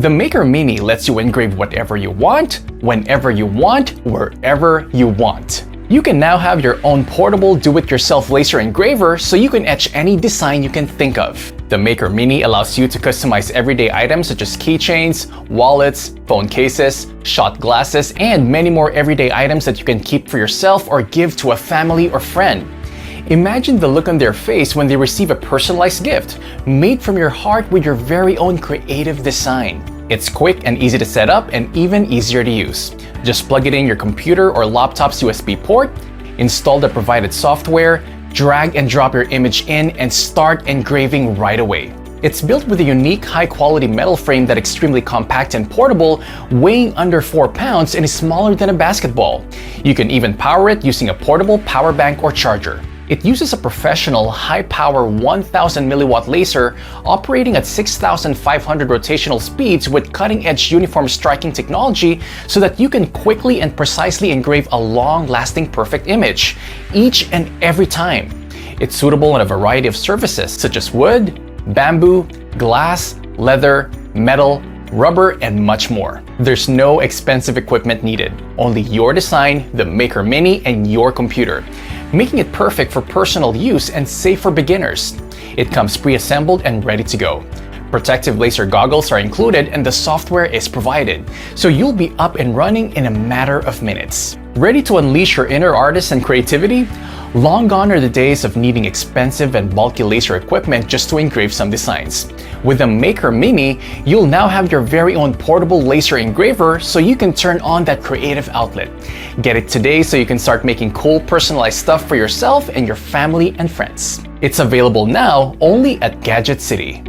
The Maker Mini lets you engrave whatever you want, whenever you want, wherever you want. You can now have your own portable do-it-yourself laser engraver so you can etch any design you can think of. The Maker Mini allows you to customize everyday items such as keychains, wallets, phone cases, shot glasses, and many more everyday items that you can keep for yourself or give to a family or friend. Imagine the look on their face when they receive a personalized gift made from your heart with your very own creative design. It's quick and easy to set up and even easier to use. Just plug it in your computer or laptop's USB port, install the provided software, drag and drop your image in, and start engraving right away. It's built with a unique high-quality metal frame that's extremely compact and portable, weighing under 4 pounds and is smaller than a basketball. You can even power it using a portable power bank or charger. It uses a professional high-power 1000 milliwatt laser operating at 6,500 rotational speeds with cutting-edge uniform striking technology so that you can quickly and precisely engrave a long-lasting perfect image, each and every time. It's suitable on a variety of surfaces such as wood, bamboo, glass, leather, metal, rubber, and much more. There's no expensive equipment needed, only your design, the Maker Mini, and your computer, making it perfect for personal use and safe for beginners. It comes pre-assembled and ready to go. Protective laser goggles are included and the software is provided, so you'll be up and running in a matter of minutes. Ready to unleash your inner artist and creativity? Long gone are the days of needing expensive and bulky laser equipment just to engrave some designs. With the Maker Mini, you'll now have your very own portable laser engraver so you can turn on that creative outlet. Get it today so you can start making cool personalized stuff for yourself and your family and friends. It's available now only at Gadget City.